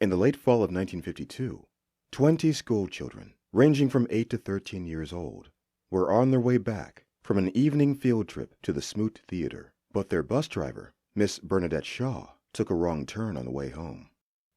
In the late fall of 1952, 20 school children, ranging from 8 to 13 years old, were on their way back from an evening field trip to the Smoot Theater, but their bus driver, Miss Bernadette Shaw, took a wrong turn on the way home.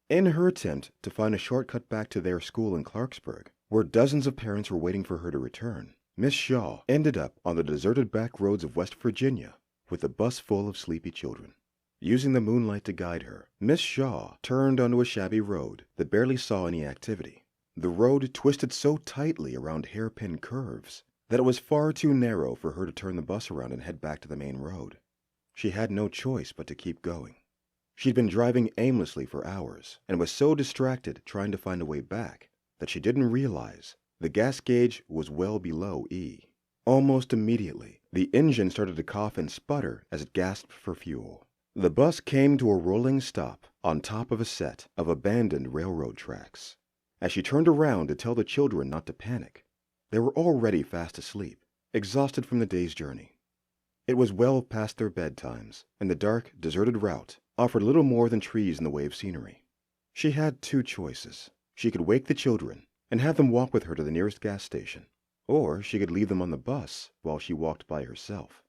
In her attempt to find a shortcut back to their school in Clarksburg, where dozens of parents were waiting for her to return, Miss Shaw ended up on the deserted back roads of West Virginia with a bus full of sleepy children. Using the moonlight to guide her, Miss Shaw turned onto a shabby road that barely saw any activity. The road twisted so tightly around hairpin curves that it was far too narrow for her to turn the bus around and head back to the main road. She had no choice but to keep going. She'd been driving aimlessly for hours and was so distracted trying to find a way back that she didn't realize the gas gauge was well below E. Almost immediately, the engine started to cough and sputter as it gasped for fuel. The bus came to a rolling stop on top of a set of abandoned railroad tracks. As she turned around to tell the children not to panic, they were already fast asleep, exhausted from the day's journey. It was well past their bedtimes, and the dark, deserted route offered little more than trees in the way of scenery. She had two choices. She could wake the children and have them walk with her to the nearest gas station, or she could leave them on the bus while she walked by herself.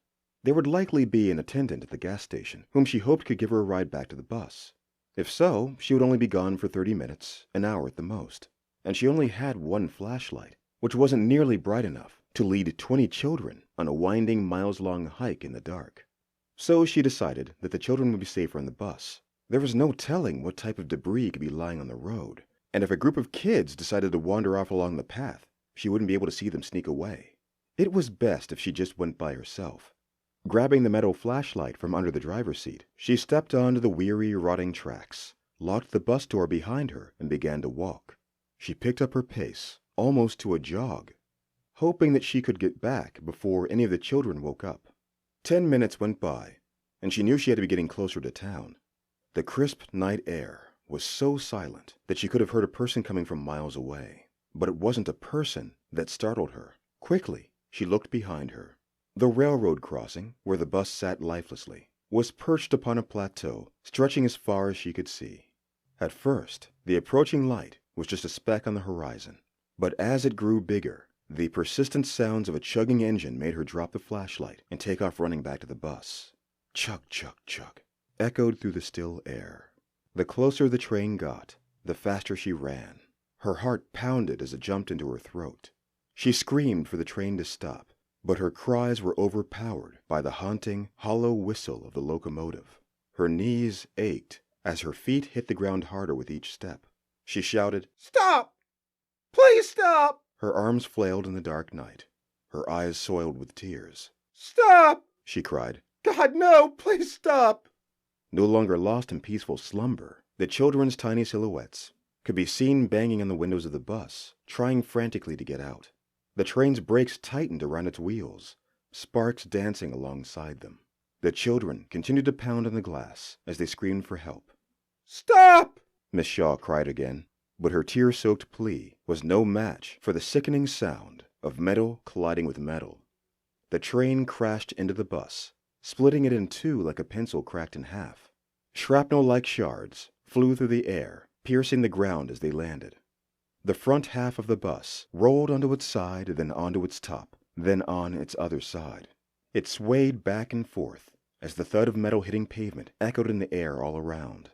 There would likely be an attendant at the gas station whom she hoped could give her a ride back to the bus. If so, she would only be gone for 30 minutes, an hour at the most, and she only had one flashlight, which wasn't nearly bright enough to lead 20 children on a winding, miles-long hike in the dark. So she decided that the children would be safer on the bus. There was no telling what type of debris could be lying on the road, and if a group of kids decided to wander off along the path, she wouldn't be able to see them sneak away. It was best if she just went by herself. Grabbing the metal flashlight from under the driver's seat, she stepped onto the weary, rotting tracks, locked the bus door behind her, and began to walk. She picked up her pace, almost to a jog, hoping that she could get back before any of the children woke up. 10 minutes went by, and she knew she had to be getting closer to town. The crisp night air was so silent that she could have heard a person coming from miles away. But it wasn't a person that startled her. Quickly, she looked behind her. The railroad crossing, where the bus sat lifelessly, was perched upon a plateau stretching as far as she could see. At first, the approaching light was just a speck on the horizon, but as it grew bigger, the persistent sounds of a chugging engine made her drop the flashlight and take off running back to the bus. Chug, chug, chug, echoed through the still air. The closer the train got, the faster she ran. Her heart pounded as it jumped into her throat. She screamed for the train to stop, but her cries were overpowered by the haunting, hollow whistle of the locomotive. Her knees ached as her feet hit the ground harder with each step. She shouted, "Stop! Please stop!" Her arms flailed in the dark night, her eyes soiled with tears. "Stop!" she cried. "God, no! Please stop!" No longer lost in peaceful slumber, the children's tiny silhouettes could be seen banging on the windows of the bus, trying frantically to get out. The train's brakes tightened around its wheels, sparks dancing alongside them. The children continued to pound on the glass as they screamed for help. "Stop!" Miss Shaw cried again, but her tear-soaked plea was no match for the sickening sound of metal colliding with metal. The train crashed into the bus, splitting it in two like a pencil cracked in half. Shrapnel-like shards flew through the air, piercing the ground as they landed. The front half of the bus rolled onto its side, then onto its top, then on its other side. It swayed back and forth as the thud of metal hitting pavement echoed in the air all around.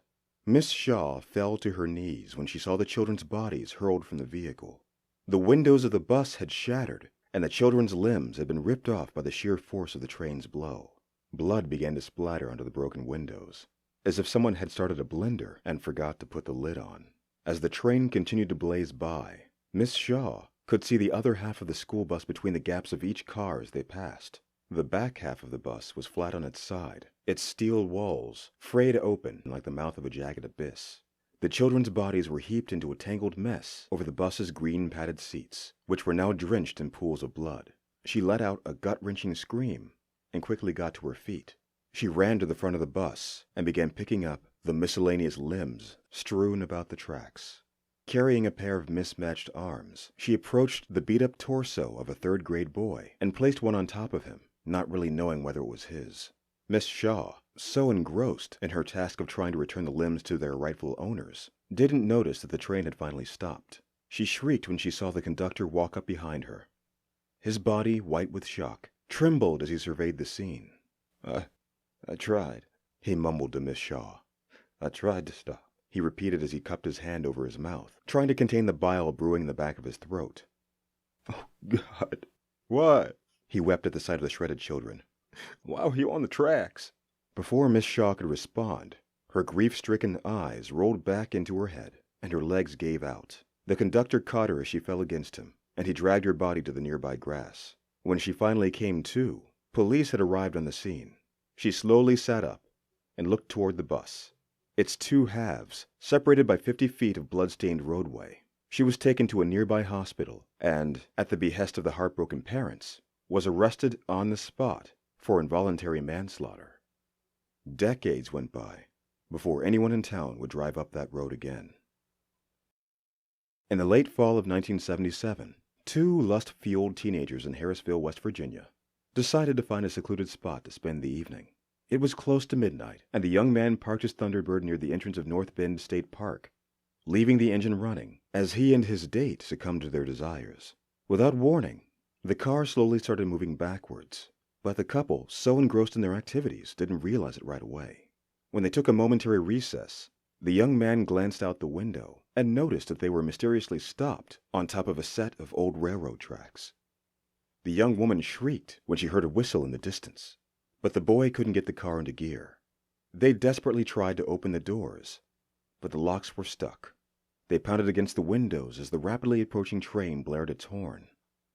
Miss Shaw fell to her knees when she saw the children's bodies hurled from the vehicle. The windows of the bus had shattered, and the children's limbs had been ripped off by the sheer force of the train's blow. Blood began to splatter onto the broken windows, as if someone had started a blender and forgot to put the lid on. As the train continued to blaze by, Miss Shaw could see the other half of the school bus between the gaps of each car as they passed. The back half of the bus was flat on its side, its steel walls frayed open like the mouth of a jagged abyss. The children's bodies were heaped into a tangled mess over the bus's green padded seats, which were now drenched in pools of blood. She let out a gut-wrenching scream and quickly got to her feet. She ran to the front of the bus and began picking up the miscellaneous limbs strewn about the tracks. Carrying a pair of mismatched arms, she approached the beat-up torso of a third-grade boy and placed one on top of him, not really knowing whether it was his. Miss Shaw so engrossed in her task of trying to return the limbs to their rightful owners, didn't notice that the train had finally stopped. She shrieked when she saw the conductor walk up behind her. His body, white with shock, trembled as he surveyed the scene. I tried, he mumbled to Miss Shaw. I tried to stop, he repeated as he cupped his hand over his mouth, trying to contain the bile brewing in the back of his throat. Oh, God. Why? He wept at the sight of the shredded children. Why were you on the tracks? Before Miss Shaw could respond, her grief-stricken eyes rolled back into her head, and her legs gave out. The conductor caught her as she fell against him, and he dragged her body to the nearby grass. When she finally came to, police had arrived on the scene. She slowly sat up and looked toward the bus, its two halves separated by 50 feet of blood-stained roadway. She was taken to a nearby hospital and, at the behest of the heartbroken parents, was arrested on the spot for involuntary manslaughter. Decades went by before anyone in town would drive up that road again. In the late fall of 1977, two lust-fueled teenagers in Harrisville, West Virginia, decided to find a secluded spot to spend the evening. It was close to midnight, and the young man parked his Thunderbird near the entrance of North Bend State Park, leaving the engine running as he and his date succumbed to their desires. Without warning, the car slowly started moving backwards, but the couple, so engrossed in their activities, didn't realize it right away. When they took a momentary recess, the young man glanced out the window and noticed that they were mysteriously stopped on top of a set of old railroad tracks. The young woman shrieked when she heard a whistle in the distance, but the boy couldn't get the car into gear. They desperately tried to open the doors, but the locks were stuck. They pounded against the windows as the rapidly approaching train blared its horn.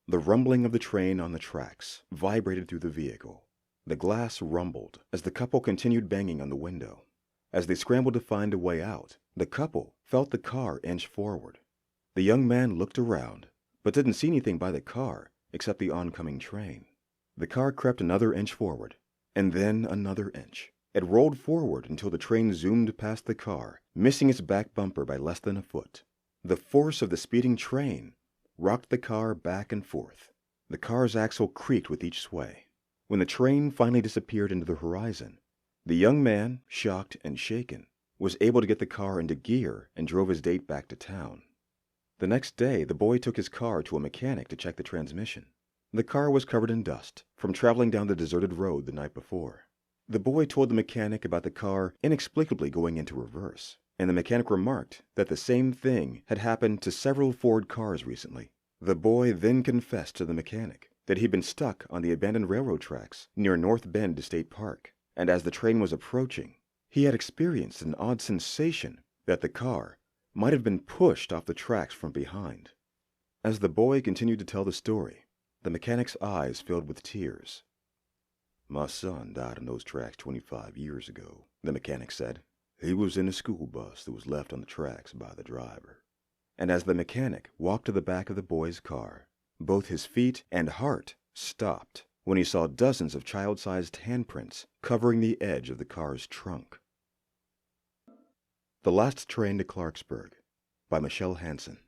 The rumbling of the train on the tracks vibrated through the vehicle. The glass rumbled as the couple continued banging on the window. As they scrambled to find a way out, the couple felt the car inch forward. The young man looked around, but didn't see anything by the car except the oncoming train. The car crept another inch forward, and then another inch. It rolled forward until the train zoomed past the car, missing its back bumper by less than a foot. The force of the speeding train rocked the car back and forth. The car's axle creaked with each sway. When the train finally disappeared into the horizon, the young man, shocked and shaken, was able to get the car into gear and drove his date back to town. The next day, the boy took his car to a mechanic to check the transmission. The car was covered in dust from traveling down the deserted road the night before. The boy told the mechanic about the car inexplicably going into reverse, and the mechanic remarked that the same thing had happened to several Ford cars recently. The boy then confessed to the mechanic that he'd been stuck on the abandoned railroad tracks near North Bend State Park, and as the train was approaching, he had experienced an odd sensation that the car might have been pushed off the tracks from behind. As the boy continued to tell the story, the mechanic's eyes filled with tears. My son died on those tracks 25 years ago, the mechanic said. He was in a school bus that was left on the tracks by the driver. And as the mechanic walked to the back of the boy's car, both his feet and heart stopped when he saw dozens of child-sized handprints covering the edge of the car's trunk. The Last Train to Clarksburg by Michelle Hanson.